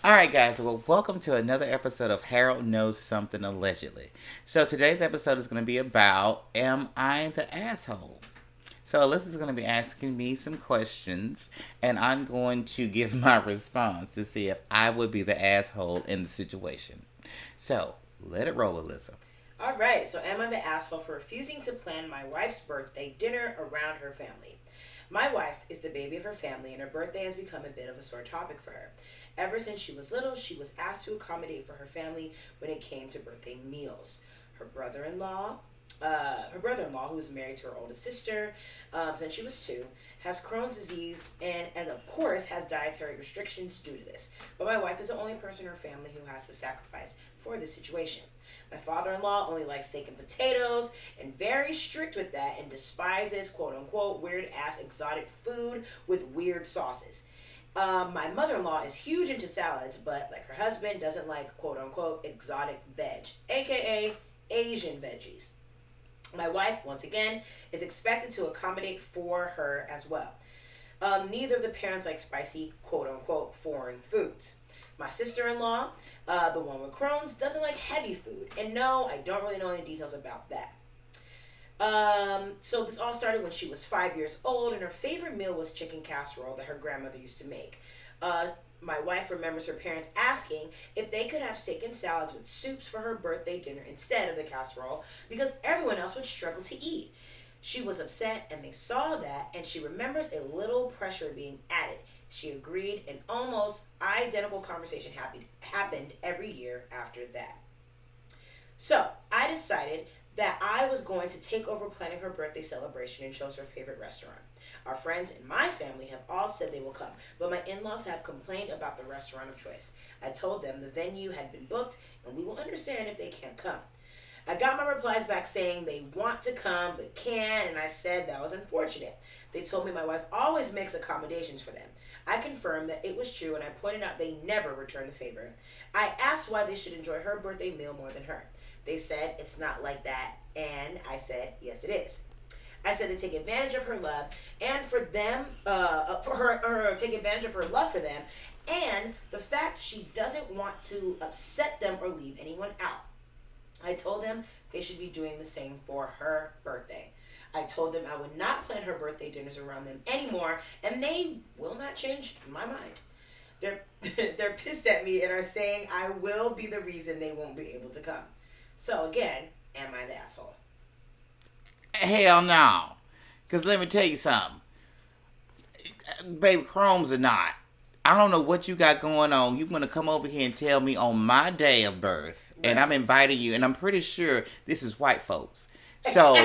All right, guys. Well, welcome to another episode of Harold Knows Something Allegedly. So today's episode is going to be about Am I the Asshole? So Alyssa's going to be asking me some questions, and I'm going to give my response to see if I would be the asshole in the situation. So let it roll, Alyssa. All right, so am I the asshole for refusing to plan my wife's birthday dinner around her family? My wife is the baby of her family, and her birthday has become a bit of a sore topic for her. Ever since she was little, she was asked to accommodate for her family when it came to birthday meals. Her brother-in-law, who's married to her oldest sister since she was 2, has Crohn's disease and of course has dietary restrictions due to this. But my wife is the only person in her family who has to sacrifice for this situation. My father-in-law only likes steak and potatoes and very strict with that and despises quote-unquote weird-ass exotic food with weird sauces. My mother-in-law is huge into salads, but like her husband doesn't like quote-unquote exotic veg, aka Asian veggies. My wife, once again, is expected to accommodate for her as well. Neither of the parents like spicy quote-unquote foreign foods. My sister-in-law, the one with Crohn's, doesn't like heavy food. And no, I don't really know any details about that. So this all started when she was 5 years old, and her favorite meal was chicken casserole that her grandmother used to make. My wife remembers her parents asking if they could have steak and salads with soups for her birthday dinner instead of the casserole because everyone else would struggle to eat. She was upset, and they saw that, and she remembers a little pressure being added. She agreed, and almost identical conversation happened every year after that. So I decided that I was going to take over planning her birthday celebration and chose her favorite restaurant. Our friends and my family have all said they will come, but my in-laws have complained about the restaurant of choice. I told them the venue had been booked, and we will understand if they can't come. I got my replies back saying they want to come but can't, and I said that was unfortunate. They told me my wife always makes accommodations for them. I confirmed that it was true, and I pointed out they never return the favor. I asked why they should enjoy her birthday meal more than her. They said it's not like that, and I said yes it is. I said they take advantage of her love and for them, take advantage of her love for them, and the fact she doesn't want to upset them or leave anyone out. I told them they should be doing the same for her birthday. I told them I would not plan her birthday dinners around them anymore, and they will not change my mind. They're pissed at me and are saying I will be the reason they won't be able to come. So again, am I the asshole? Hell no. Because let me tell you something. Baby, Chrome's or not, I don't know what you got going on. You're going to come over here and tell me on my day of birth, right, and I'm inviting you, and I'm pretty sure this is white folks. So,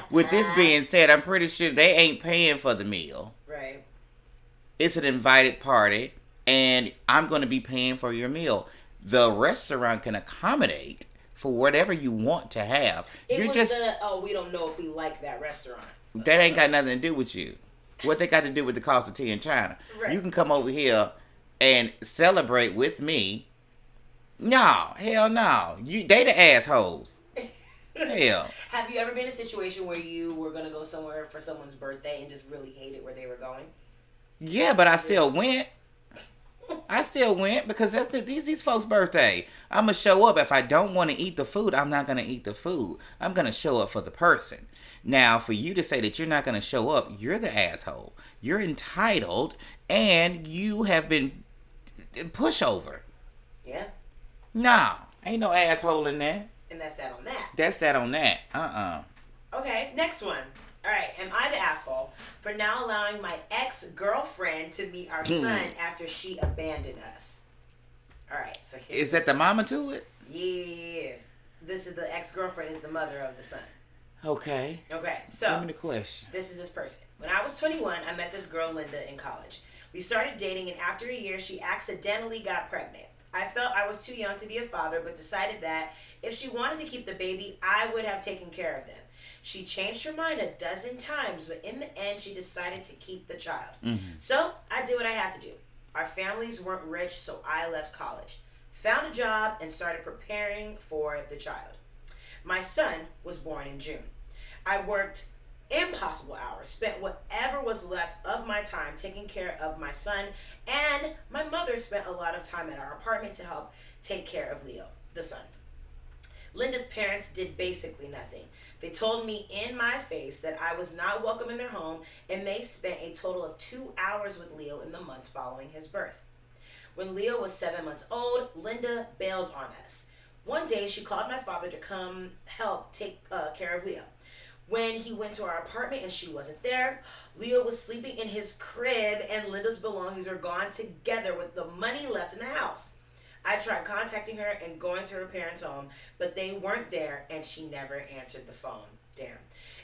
with this being said, I'm pretty sure they ain't paying for the meal. Right. It's an invited party, and I'm going to be paying for your meal. The restaurant can accommodate for whatever you want to have. We don't know if we like that restaurant. That ain't got nothing to do with you. What they got to do with the cost of tea in China. Right. You can come over here and celebrate with me. No, hell no. They the assholes. Hell. Have you ever been in a situation where you were going to go somewhere for someone's birthday and just really hated where they were going? Yeah, but I still went. Because that's these folks' birthday. I'm going to show up. If I don't want to eat the food, I'm not going to eat the food. I'm going to show up for the person. Now, for you to say that you're not going to show up, you're the asshole. You're entitled, and you have been pushover. Yeah. No, ain't no asshole in there. And that's that on that. That's that on that. Okay, next one. All right, am I the asshole for now allowing my ex-girlfriend to meet our son after she abandoned us? All right, so here's Is that the mama to it? Yeah. This is the ex-girlfriend is the mother of the son. Okay. Okay, so give me the question. This is this person. When I was 21, I met this girl, Linda, in college. We started dating, and after a year, she accidentally got pregnant. I felt I was too young to be a father, but decided that if she wanted to keep the baby, I would have taken care of them. She changed her mind a dozen times, but in the end, she decided to keep the child. Mm-hmm. So I did what I had to do. Our families weren't rich, so I left college, found a job, and started preparing for the child. My son was born in June. I worked impossible hours, spent whatever was left of my time taking care of my son, and my mother spent a lot of time at our apartment to help take care of Leo, the son. Linda's parents did basically nothing. They told me in my face that I was not welcome in their home, and they spent a total of 2 hours with Leo in the months following his birth. When Leo was 7 months old, Linda bailed on us. One day, she called my father to come help take care of Leo. When he went to our apartment and she wasn't there, Leo was sleeping in his crib and Linda's belongings were gone together with the money left in the house. I tried contacting her and going to her parents' home, but they weren't there and she never answered the phone. Damn.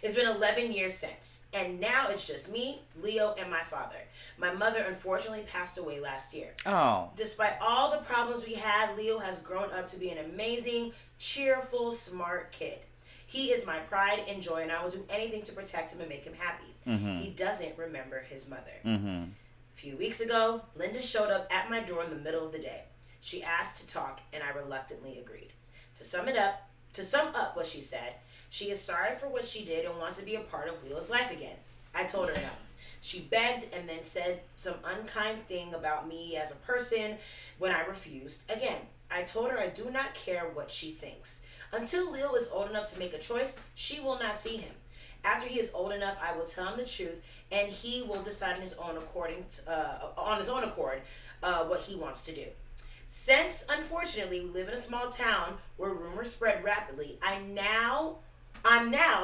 It's been 11 years since, and now it's just me, Leo, and my father. My mother unfortunately passed away last year. Oh. Despite all the problems we had, Leo has grown up to be an amazing, cheerful, smart kid. He is my pride and joy, and I will do anything to protect him and make him happy. Mm-hmm. He doesn't remember his mother. Mm-hmm. A few weeks ago, Linda showed up at my door in the middle of the day. She asked to talk, and I reluctantly agreed. To sum up what she said, she is sorry for what she did and wants to be a part of Leo's life again. I told her no. She begged and then said some unkind thing about me as a person when I refused. Again, I told her I do not care what she thinks. Until Leo is old enough to make a choice, she will not see him. After he is old enough, I will tell him the truth, and he will decide on his own accord what he wants to do. Since, unfortunately, we live in a small town where rumors spread rapidly, I'm now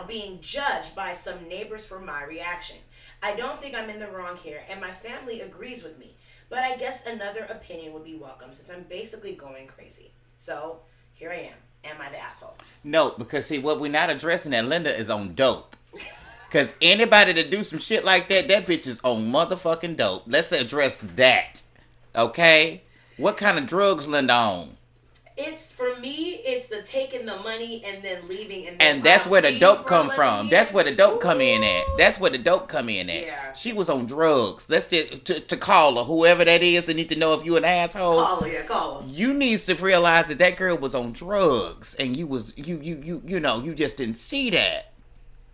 being judged by some neighbors for my reaction. I don't think I'm in the wrong here, and my family agrees with me. But I guess another opinion would be welcome since I'm basically going crazy. So, here I am. Am I the asshole? No, because see, what we're not addressing that Linda is on dope. Because anybody that do some shit like that, that bitch is on motherfucking dope. Let's address that. Okay? What kind of drugs Linda on? For me, it's the taking the money and then leaving. And that's where the dope come from. Years. That's where the dope come in at. That's where the dope come in at. Yeah. She was on drugs. Let's just, to call her, whoever that is, they need to know if you an asshole. Call her. You need to realize that girl was on drugs, and you just didn't see that.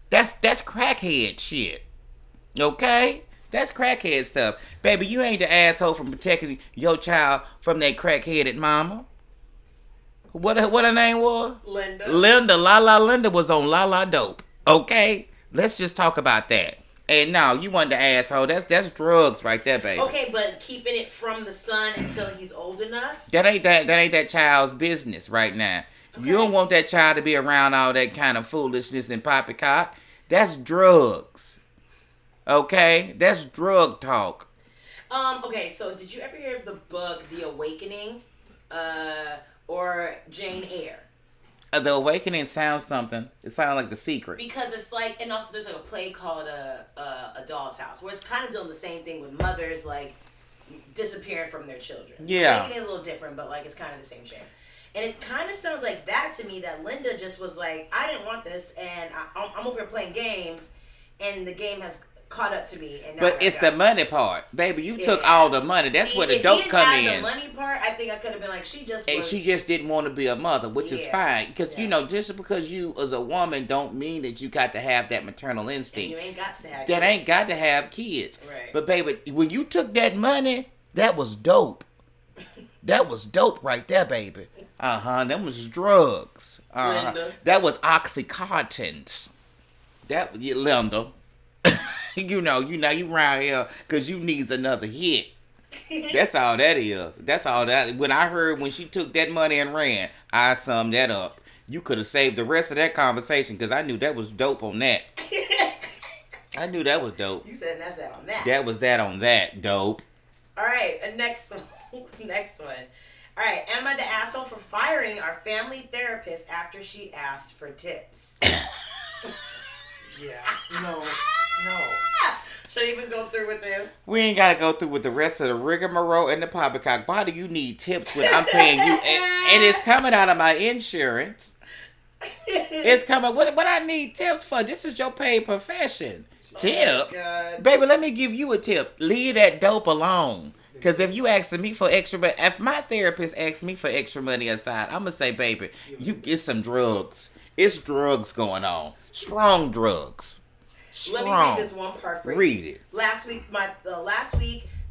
That's crackhead shit. Okay? That's crackhead stuff. Baby, you ain't the asshole from protecting your child from that crackheaded mama. What her name was? Linda. Linda was on La dope. Okay? Let's just talk about that. And no, you want the asshole. That's drugs right there, baby. Okay, but keeping it from the son until he's old enough? That ain't that child's business right now. Okay. You don't want that child to be around all that kind of foolishness and poppycock. That's drugs. Okay? That's drug talk. Okay, so did you ever hear of the book The Awakening? Or Jane Eyre? The Awakening sounds something. It sounds like The Secret. Because it's like, and also there's like a play called A Doll's House, where it's kind of doing the same thing with mothers, like, disappearing from their children. Yeah. Awakening is a little different, but like it's kind of the same shit. And it kind of sounds like that to me, that Linda just was like, I didn't want this, and I'm over here playing games, and the game has caught up to me. And now but it's the money part. Baby, you took all the money. That's where the dope come in. If the money part, I think I could have been like, she just didn't want to be a mother, which is fine. Because, just because you as a woman don't mean that you got to have that maternal instinct. And you ain't got to have kids. Ain't got to have kids. Right. But, baby, when you took that money, that was dope. That was dope right there, baby. That was drugs. Linda. That was Oxycontins. That was Linda. you around here because you needs another hit. That's all that is. That's all that. When she took that money and ran, I summed that up. You could have saved the rest of that conversation because I knew that was dope on that. I knew that was dope. You said that's that on that. That was that on that, dope. All right, next one. Next one. All right, am I the asshole for firing our family therapist after she asked for tips? Yeah. No. Should I even go through with this? We ain't got to go through with the rest of the rigmarole and the poppycock. Why do you need tips when I'm paying you? And it's coming out of my insurance. It's coming. What I need tips for? This is your paid profession. Tip? God. Baby, let me give you a tip. Leave that dope alone. Because if you asking me for extra money, if my therapist asks me for extra money aside, I'm going to say, baby, you get some drugs. It's drugs going on. Strong drugs. Let me read this one part for you. Read it. Last week,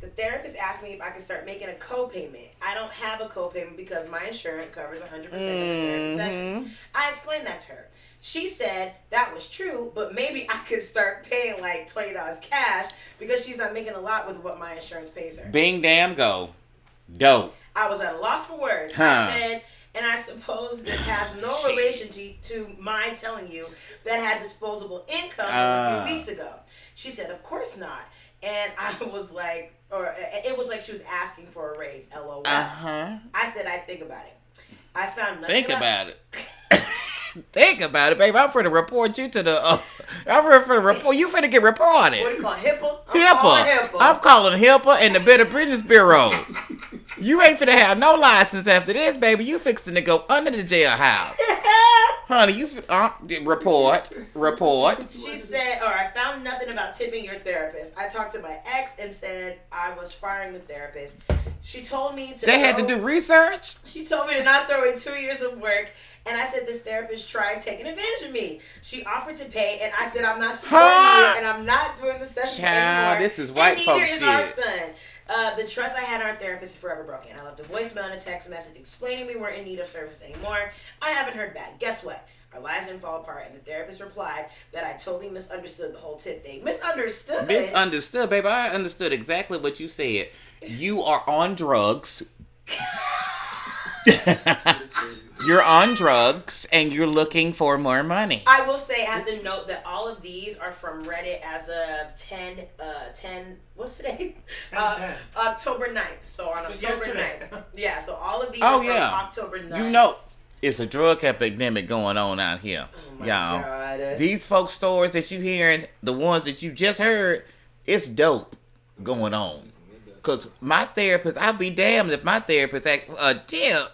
the therapist asked me if I could start making a co-payment. I don't have a co-payment because my insurance covers 100% of the therapy sessions. I explained that to her. She said that was true, but maybe I could start paying like $20 cash because she's not making a lot with what my insurance pays her. Bing, damn, go. Dope. I was at a loss for words. I said, and I suppose this has no relation to my telling you that I had disposable income a few weeks ago. She said, of course not. And I was like, or it was like she was asking for a raise, LOL. I said, I'd think about it. I found nothing. Think about it. Think about it, baby. I'm finna report you to the. I'm finna report. You finna get reported. What do you call HIPAA? HIPAA. I'm calling HIPAA and the Better Business Bureau. You ain't finna have no license after this, baby. You fixing to go under the jailhouse. Honey, you report. She said, I found nothing about tipping your therapist. I talked to my ex and said I was firing the therapist. She told me to. They had to do research? She told me to not throw in 2 years of work. And I said, this therapist tried taking advantage of me. She offered to pay, and I said, I'm not supporting you, and I'm not doing the session anymore. This is white folk shit. And neither is our son. The trust I had in our therapist is forever broken. I left a voicemail and a text message explaining we weren't in need of services anymore. I haven't heard back. Guess what? Our lives didn't fall apart, and the therapist replied that I totally misunderstood the whole tip thing. Misunderstood? Misunderstood, baby. I understood exactly what you said. You are on drugs. You're on drugs and you're looking for more money. I will say, I have to note that all of these are from Reddit as of 10, what's today? 10. October 9th. So on October 9th. Yeah, so all of these are from October 9th. You know, it's a drug epidemic going on out here. Oh my y'all. God. These folk stories that you hearing, the ones that you just heard, it's dope going on. Because my therapist, I'll be damned if my therapist act a tip.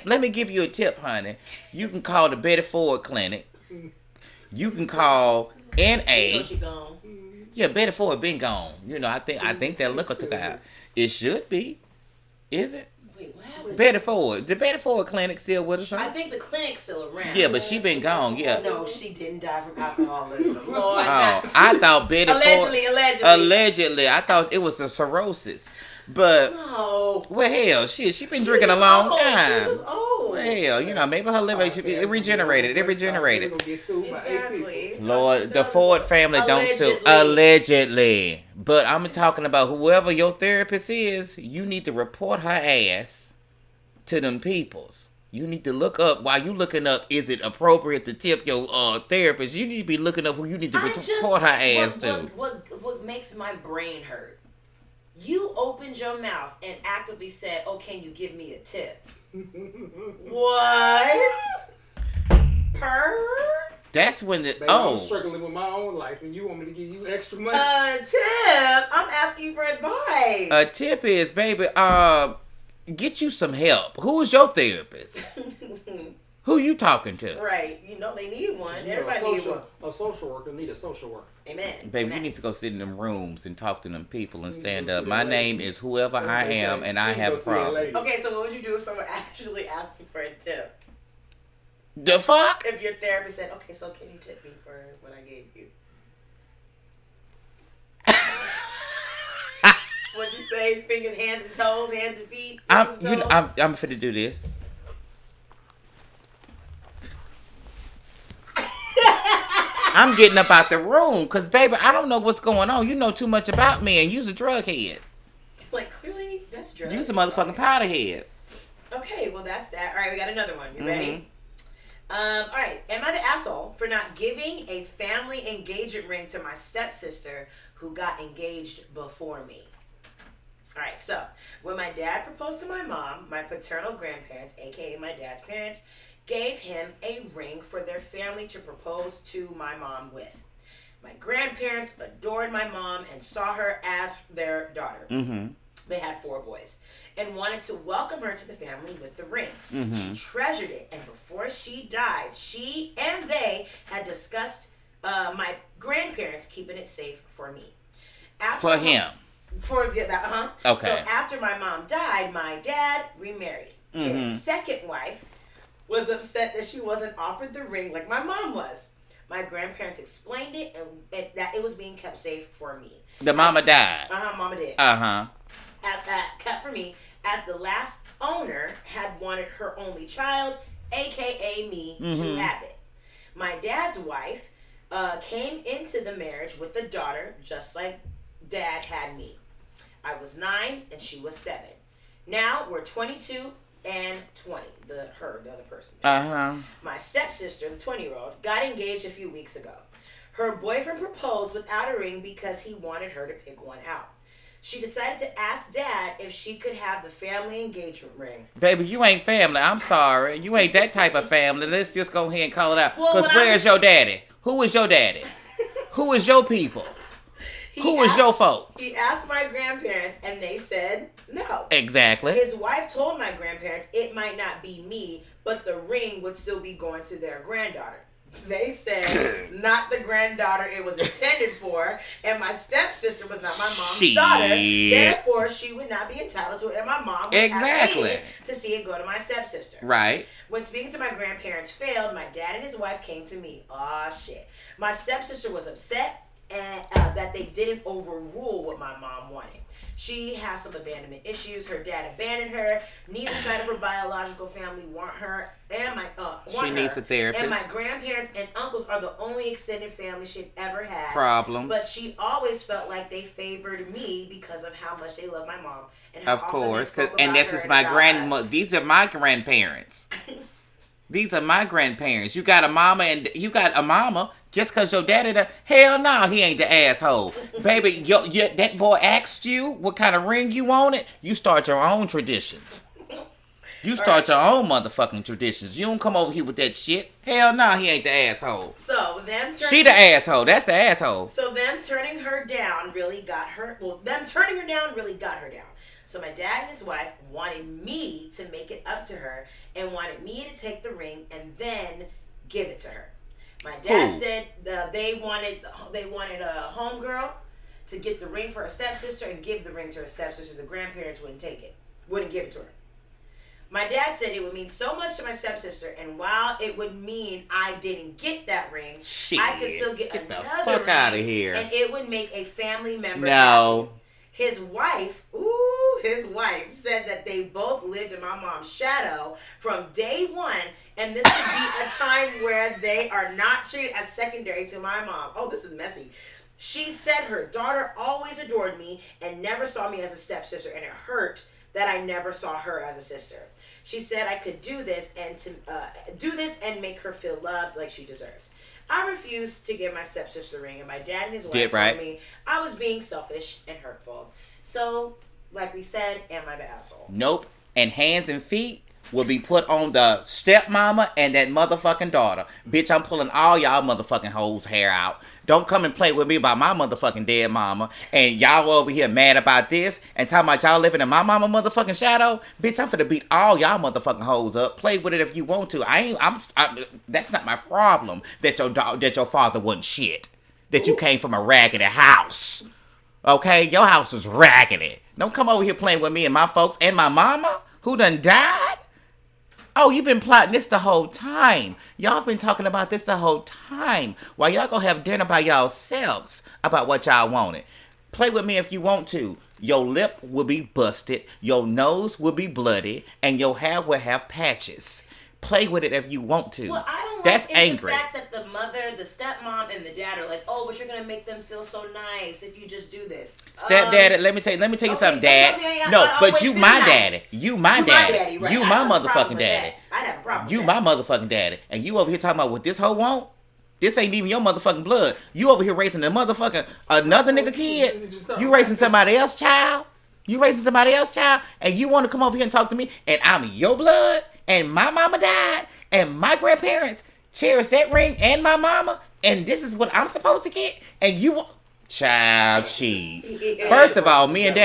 Let me give you a tip, honey. You can call the Betty Ford Clinic. You can call NA. She gone. Yeah, Betty Ford been gone. You know, I think that liquor took her out. It should be. Is it? Wait, what happened? Betty Ford. The Betty Ford Clinic still with us, huh? I think the clinic's still around. Yeah, but she been gone, yeah. No, she didn't die from alcoholism. Lord. Oh, I thought Betty Allegedly. Ford. Allegedly. I thought it was a cirrhosis. But, no. Well, hell, she been drinking a long time. She was old. Well, hell, you know, maybe her liver should be regenerated. Exactly. Lord, the Ford family don't sue. Allegedly. But I'm talking about whoever your therapist is, you need to report her ass to them peoples. You need to look up, while you looking up, is it appropriate to tip your therapist? You need to be looking up who you need to report her ass to. What makes my brain hurt? You opened your mouth and actively said, "Oh, can you give me a tip?" What? That's when the Baby, I'm struggling with my own life, and you want me to give you extra money? A tip? I'm asking you for advice. A tip is, baby, get you some help. Who is your therapist? Who you talking to? Right. You know they need one. Everybody needs one. A social worker need a social worker. Amen. Baby, Amen. you need to go sit in them rooms and talk to them people and stand up. My name is whoever I am, and I have a problem. Okay, so what would you do if someone actually asked you for a tip? The fuck? If your therapist said, "Okay, so can you tip me for what I gave you?" What'd you say? Fingers, hands and toes, hands and feet. I'm finna do this. I'm getting up out the room because, baby, I don't know what's going on. You know too much about me, and you's a drug head. Like, clearly, that's drugs. You's a motherfucking powder head. Okay, well, that's that. All right, we got another one. You ready? All right. Am I the asshole for not giving a family engagement ring to my stepsister who got engaged before me? All right, so when my dad proposed to my mom, my paternal grandparents, a.k.a. my dad's parents, gave him a ring for their family to propose to my mom with. My grandparents adored my mom and saw her as their daughter. Mm-hmm. They had 4 boys and wanted to welcome her to the family with the ring. Mm-hmm. She treasured it, and before she died, she and they had discussed my grandparents keeping it safe for me. For him. Okay. So after my mom died, my dad remarried. Mm-hmm. His second wife was upset that she wasn't offered the ring like my mom was. My grandparents explained it and that it was being kept safe for me. The mama died. Mama did. Kept for me, as the last owner had wanted her only child, aka me, to have it. My dad's wife came into the marriage with a daughter, just like Dad had me. I was 9 and she was 7. Now we're 22 and 20. The other person. My stepsister, the 20-year-old, got engaged a few weeks ago. Her boyfriend proposed without a ring because he wanted her to pick one out. She decided to ask Dad if she could have the family engagement ring. Baby, you ain't family. I'm sorry. You ain't that type of family. Let's just go ahead and call it out. Because where's your daddy? Who is your daddy? Who is your people? Who is your folks? He asked my grandparents, and they said no. Exactly. His wife told my grandparents it might not be me, but the ring would still be going to their granddaughter. They said not the granddaughter it was intended for, and my stepsister was not my mom's daughter. Therefore, she would not be entitled to it, and my mom would have waited to see it go to my stepsister. Right. When speaking to my grandparents failed, my dad and his wife came to me. Aw, shit. My stepsister was upset and that they didn't overrule what my mom wanted. She has some abandonment issues. Her dad abandoned her. Neither side of her biological family want her. And she needs a therapist. And my grandparents and uncles are the only extended family she'd ever had. Problems. But she always felt like they favored me because of how much they love my mom. And of course. And this is my grandmother. These are my grandparents. These are my grandparents. You got a mama and you got a mama. Just because your daddy, hell no, he ain't the asshole. Baby, that boy asked you what kind of ring you wanted. You start your own traditions. You start your own motherfucking traditions. You don't come over here with that shit. Hell no, he ain't the asshole. So she the asshole. That's the asshole. So them turning her down really got her. Well, them turning her down really got her down. So my dad and his wife wanted me to make it up to her and wanted me to take the ring and then give it to her. My dad said they wanted a homegirl to get the ring for her stepsister and give the ring to her stepsister. The grandparents wouldn't give it to her. My dad said it would mean so much to my stepsister, and while it would mean I didn't get that ring, I could still get another the fuck ring, out of here. And it would make a family member happy. His wife said that they both lived in my mom's shadow from day one, and this would be a time where they are not treated as secondary to my mom. Oh, this is messy. She said her daughter always adored me and never saw me as a stepsister, and it hurt that I never saw her as a sister. She said I could do this and make her feel loved like she deserves. I refused to give my stepsister the ring, and my dad and his wife told me I was being selfish and hurtful. So, like we said, am I the asshole? Nope. And hands and feet will be put on the stepmama and that motherfucking daughter. Bitch, I'm pulling all y'all motherfucking hoes' hair out. Don't come and play with me about my motherfucking dead mama. And y'all over here mad about this and talking about y'all living in my mama motherfucking shadow. Bitch, I'm finna beat all y'all motherfucking hoes up. Play with it if you want to. That's not my problem that your father wasn't shit. That you came from a raggedy house. Okay? Your house was raggedy. Don't come over here playing with me and my folks and my mama who done died. Oh, you been plotting this the whole time. Y'all been talking about this the whole time. While y'all go have dinner by yourselves about what y'all wanted. Play with me if you want to. Your lip will be busted, your nose will be bloody, and your hair will have patches. Play with it if you want to. Well, I don't That's like angry. The fact that the mother, the stepmom, and the dad are like, oh, but you're gonna make them feel so nice if you just do this. Stepdaddy, let me tell you something, Dad. No, but you my daddy. You my daddy. Right? You my motherfucking daddy. I'd have a problem. You my motherfucking daddy. And you over here talking about what this hoe want? This ain't even your motherfucking blood. You over here raising another nigga kid. You raising somebody else's child. And you want to come over here and talk to me, and I'm your blood, and my mama died, and my grandparents cherished that ring and my mama, and this is what I'm supposed to get, and you want... Child cheese. First of all, me and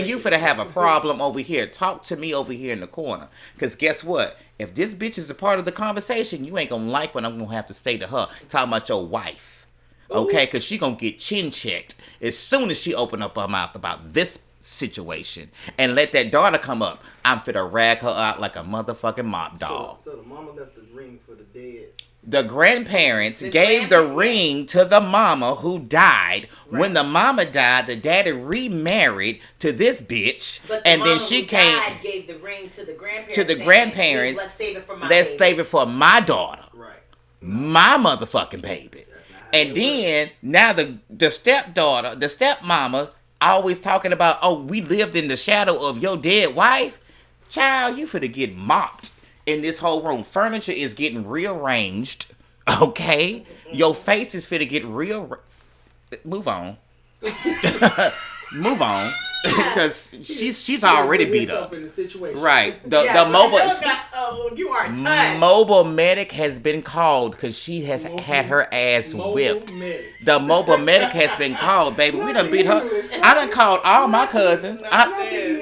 you finna have a problem over here. Talk to me over here in the corner. Because guess what? If this bitch is a part of the conversation, you ain't gonna like what I'm gonna have to say to her. Talking about your wife. Okay? Because she gonna get chin checked as soon as she open up her mouth about this situation. And let that daughter come up. I'm finna rag her out like a motherfucking mop dog. So the mama left the ring for the dead the grandparents The gave the grandpa- ring to the mama who died. Right. When the mama died, the daddy remarried to this bitch, But the and mama then she who came died gave the ring to the grandparents. to the saying, grandparents. Let's save it for my Let's baby. save it for my daughter, Right. my motherfucking baby. And then now the stepdaughter, the stepmama, always talking about, oh, we lived in the shadow of your dead wife. Child, you finna get mopped in this whole room. Furniture is getting rearranged. Okay, your face is finna get Move on. Move on. Because she's already beat up. In the situation. Right. The you are touched. mobile medic has been called because she has had her ass whipped. The mobile medic has been called, baby. We done beat her. I done called all my cousins.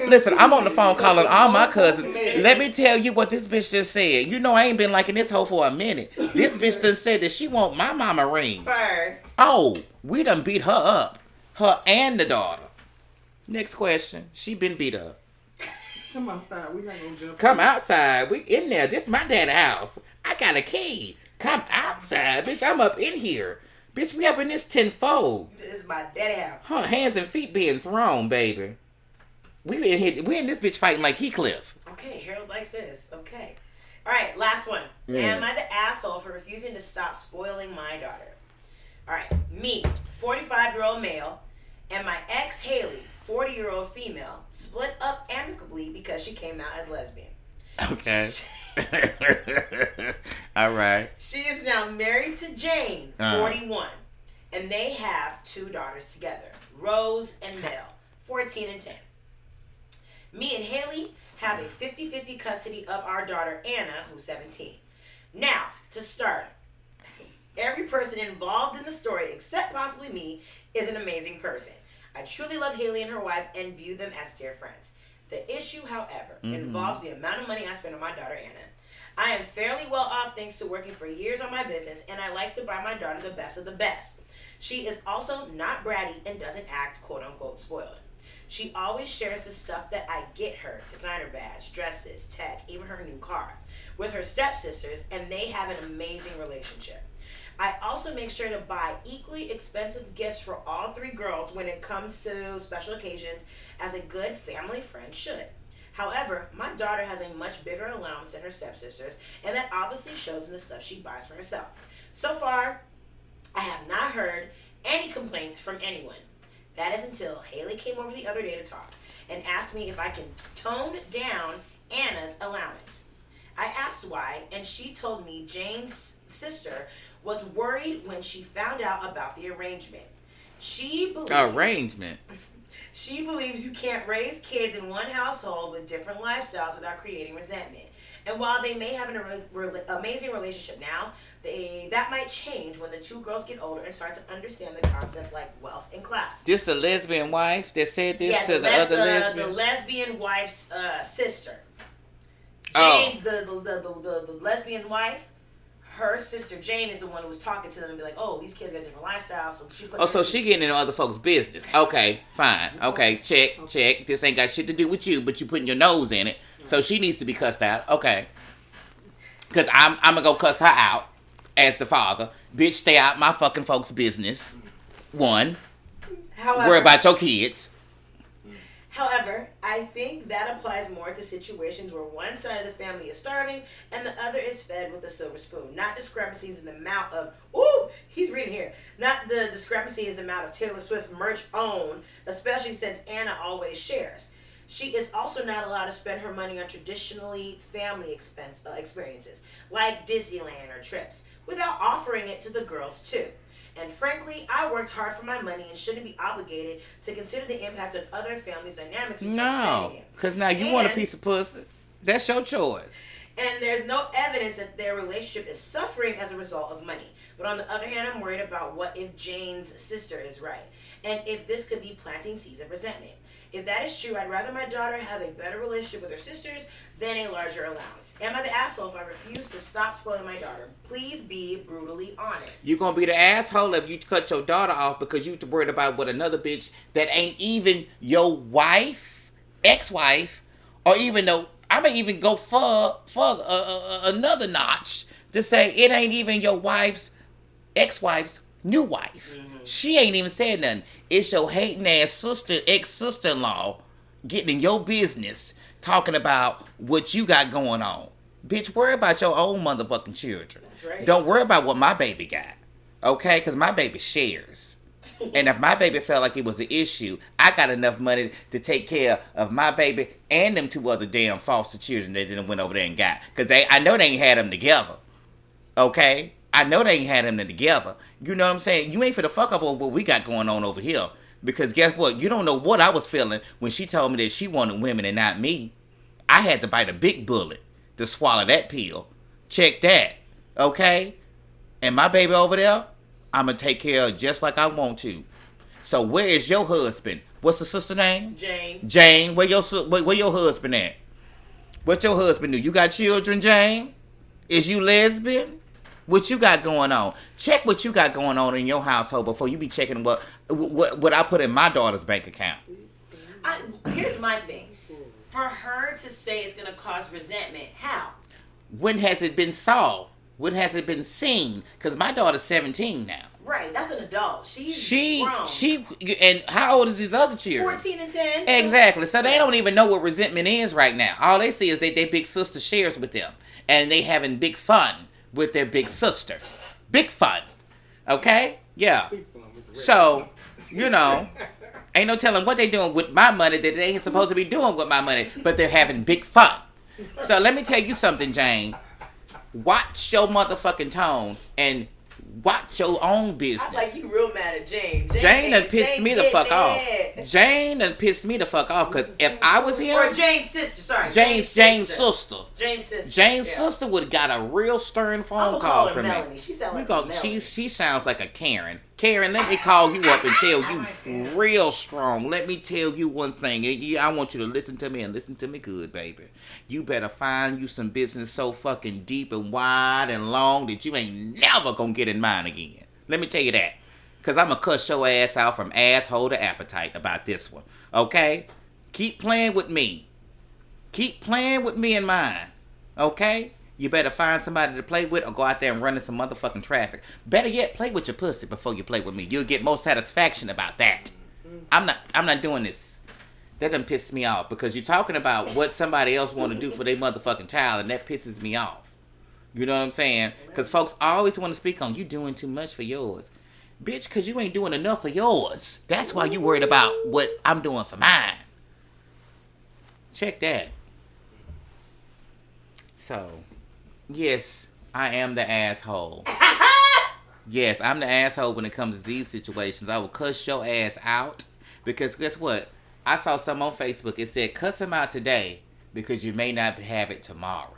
Listen, I'm on the phone calling all my cousins. Let me tell you what this bitch just said. You know I ain't been liking this hoe for a minute. This bitch done said that she want my mama ring. Oh, we done beat her up. Her and the daughter. Next question. She been beat up. Come outside. We not gonna jump. Come outside. We in there. This my dad's house. I got a key. Come outside, bitch. I'm up in here. Bitch, we up in this tenfold. This is my daddy house. Her hands and feet being thrown, baby. We in here. We in this bitch fighting like Heathcliff. Okay, Harold likes this. Okay. All right, last one. Am I the asshole for refusing to stop spoiling my daughter? All right, me, 45-year-old male, and my ex, Haley, 40-year-old female, split up amicably because she came out as lesbian. Okay. All right. She is now married to Jane, 41, and they have 2 daughters together, Rose and Mel, 14 and 10. Me and Haley have a 50-50 custody of our daughter, Anna, who's 17. Now, to start, every person involved in the story, except possibly me, is an amazing person. I truly love Haley and her wife and view them as dear friends. The issue, however, involves the amount of money I spend on my daughter, Anna. I am fairly well off thanks to working for years on my business, and I like to buy my daughter the best of the best. She is also not bratty and doesn't act quote-unquote spoiled. She always shares the stuff that I get her, designer bags, dresses, tech, even her new car, with her stepsisters, and they have an amazing relationship. I also make sure to buy equally expensive gifts for all 3 girls when it comes to special occasions, as a good family friend should. However, my daughter has a much bigger allowance than her stepsisters, and that obviously shows in the stuff she buys for herself. So far, I have not heard any complaints from anyone. That is until Haley came over the other day to talk and asked me if I can tone down Anna's allowance. I asked why, and she told me Jane's sister was worried when she found out about the arrangement. She believes you can't raise kids in one household with different lifestyles without creating resentment. And while they may have an amazing relationship now, that might change when the 2 girls get older and start to understand the concept like wealth and class. This the lesbian wife that said this to the other lesbian? The lesbian wife's sister. Oh. Jane, the lesbian wife, her sister Jane is the one who was talking to them and be like, oh, these kids got different lifestyles. So she put so she getting into other folks' business. Okay, fine. Okay, check. This ain't got shit to do with you, but you putting your nose in it. So she needs to be cussed out. Okay. Because I'm going to go cuss her out as the father. Bitch, stay out my fucking folks' business. 1. Worry about your kids. However, I think that applies more to situations where one side of the family is starving and the other is fed with a silver spoon. Not discrepancies in the amount of, he's reading here. Not the discrepancy in the amount of Taylor Swift merch owned, especially since Anna always shares. She is also not allowed to spend her money on traditionally family experiences, like Disneyland or trips, without offering it to the girls too. And frankly, I worked hard for my money and shouldn't be obligated to consider the impact on other families' dynamics. No, because now you want a piece of pussy. That's your choice. And there's no evidence that their relationship is suffering as a result of money. But on the other hand, I'm worried about what if Jane's sister is right, and if this could be planting seeds of resentment. If that is true, I'd rather my daughter have a better relationship with her sisters than a larger allowance. Am I the asshole if I refuse to stop spoiling my daughter? Please be brutally honest. You gonna be the asshole if you cut your daughter off because you worried about what another bitch that ain't even your wife, ex-wife, or even though I may even go further, another notch. to say it ain't even your wife's, ex-wife's new wife. She ain't even said nothing. It's your hating ass sister, ex-sister-in-law getting in your business talking about what you got going on. Bitch, worry about your own motherfucking children. That's right. Don't worry about what my baby got. Okay? Because my baby shares. And if my baby felt like it was an issue, I got enough money to take care of my baby and them 2 other damn foster children that didn't went over there and got. Because I know they ain't had them together. Okay? I know they ain't had them together. You know what I'm saying? You ain't finna fuck up on what we got going on over here. Because guess what? You don't know what I was feeling when she told me that she wanted women and not me. I had to bite a big bullet to swallow that pill. Check that. Okay? And my baby over there, I'm going to take care of just like I want to. So where is your husband? What's the sister name? Jane. Jane, where your husband at? What your husband do? You got children, Jane? Is you lesbian? What you got going on? Check what you got going on in your household before you be checking what I put in my daughter's bank account. Here's my thing. For her to say it's going to cause resentment, how? When has it been solved? When has it been seen? Because my daughter's 17 now. Right, that's an adult. She's grown. And how old is these other children? 14 and 10. Exactly. So they don't even know what resentment is right now. All they see is that their big sister shares with them. And they having big fun with their big sister. Big fun. Okay? Yeah. So, you know, ain't no telling what they doing with my money that they ain't supposed to be doing with my money. But they're having big fun. So let me tell you something, Jane. Watch your motherfucking tone and watch your own business. I like you real mad at Jane. Jane done pissed me the fuck off. Jane done pissed me the fuck off because if I was him, or Jane's sister, sorry. Jane's sister. Jane's sister. Jane's sister would have got a real stern phone call from Melanie. me. She sounds like Melanie. She sounds like a Karen. Karen, let me call you up and tell you real strong. Let me tell you one thing. I want you to listen to me and listen to me good, baby. You better find you some business so fucking deep and wide and long that you ain't never gonna get in mine again. Let me tell you that. Because I'm gonna cuss your ass out from asshole to appetite about this one. Okay? Keep playing with me. Keep playing with me and mine. Okay? You better find somebody to play with or go out there and run in some motherfucking traffic. Better yet, play with your pussy before you play with me. You'll get more satisfaction about that. I'm not doing this. That done pissed me off because you're talking about what somebody else want to do for their motherfucking child, and that pisses me off. You know what I'm saying? Because folks always want to speak on you doing too much for yours. Bitch, because you ain't doing enough for yours. That's why you worried about what I'm doing for mine. Check that. So, yes, I am the asshole. Yes, I'm the asshole when it comes to these situations. I will cuss your ass out because guess what? I saw some on Facebook. It said, cuss him out today because you may not have it tomorrow.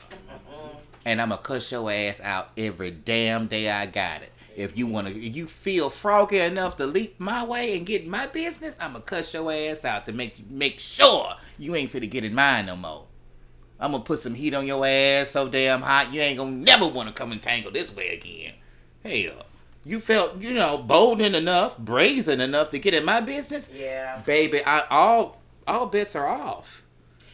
And I'm going to cuss your ass out every damn day I got it. If you feel froggy enough to leap my way and get in my business, I'm going to cuss your ass out to make sure you ain't finna get in mine no more. I'm going to put some heat on your ass so damn hot you ain't going to never want to come and tangle this way again. Hell. You felt, bold enough, brazen enough to get in my business? Yeah. Baby, all bets are off.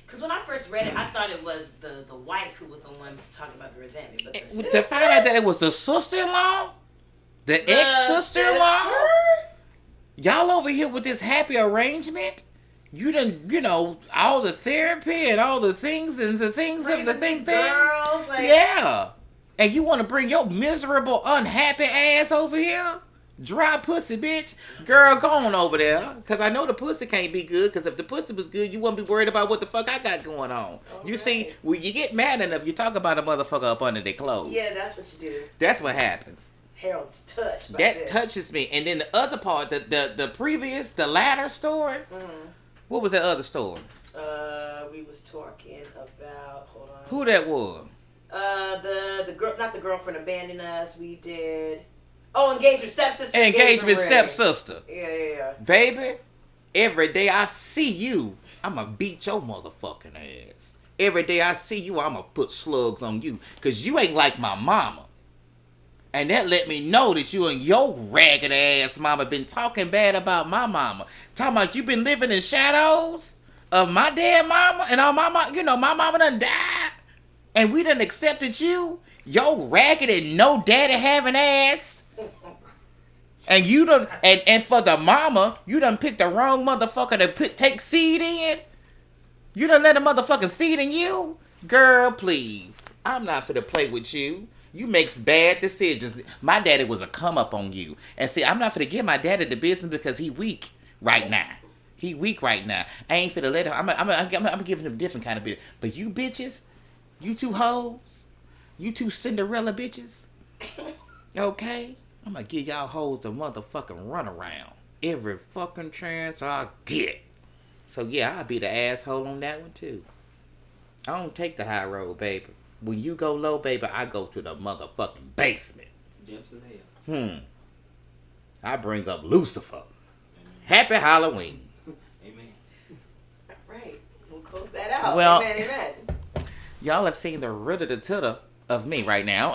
Because when I first read it, I thought it was the wife who was the one talking about the resentment. But the to find out that it was the sister-in-law? The ex-sister-in-law? Y'all over here with this happy arrangement? You done, all the therapy and all the things and the things of the things. Girls, yeah. And you want to bring your miserable, unhappy ass over here? Dry pussy, bitch. Girl, go on over there. Because I know the pussy can't be good. Because if the pussy was good, you wouldn't be worried about what the fuck I got going on. Okay. You see, when you get mad enough, you talk about a motherfucker up under their clothes. Yeah, that's what you do. That's what happens. Harold's touched by that this. Touches me. And then the other part, the latter story. Mm-hmm. What was that other story? We was talking about, hold on. Who that was? The girl, not the girlfriend abandoned us. We did. Oh, engagement stepsister. Engagement stepsister. Yeah. Baby, every day I see you, I'ma beat your motherfucking ass. Every day I see you, I'ma put slugs on you. Cause you ain't like my mama. And that let me know that you and your ragged ass mama been talking bad about my mama. Talking about you been living in shadows of my dead mama and all my mama, my mama done died. And we done accepted you? Yo ragged and no daddy having ass? And you done, and for the mama, you done picked the wrong motherfucker to take seed in? You done let a motherfucking seed in you? Girl, please. I'm not finna play with you. You makes bad decisions. My daddy was a come up on you. And see, I'm not finna give my daddy the business because he weak right now. He weak right now. I ain't finna let him. I'm giving him a different kind of business. But you bitches, you two hoes, you two Cinderella bitches, okay? I'm gonna give y'all hoes the motherfucking runaround every fucking chance I get. So yeah, I'll be the asshole on that one too. I don't take the high road, baby. When you go low, baby, I go to the motherfucking basement. Jumps in hell. I bring up Lucifer. Amen. Happy Halloween. Amen. Right. We'll close that out. Well, amen. Y'all have seen the ritter of me right now.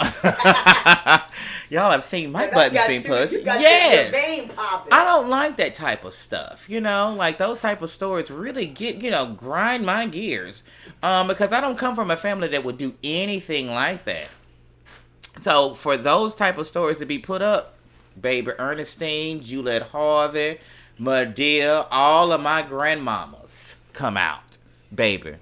Y'all have seen my buttons being pushed. Yes. Your vein popping. I don't like that type of stuff. Like those type of stories really grind my gears. Because I don't come from a family that would do anything like that. So for those type of stories to be put up, baby Ernestine, Juliet Harvey, Medea, all of my grandmamas come out, baby.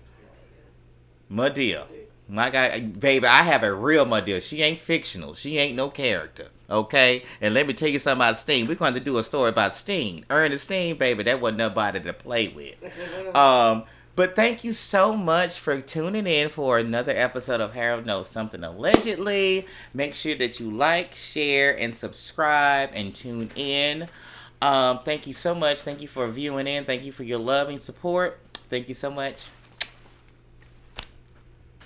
Medea. My guy, baby, I have a real Medea. She ain't fictional. She ain't no character. Okay? And let me tell you something about Sting. We're going to do a story about Sting. Ernestine, baby, that wasn't nobody to play with. But thank you so much for tuning in for another episode of Harold Knows Something Allegedly. Make sure that you like, share, and subscribe and tune in. Thank you so much. Thank you for viewing in. Thank you for your love and support. Thank you so much.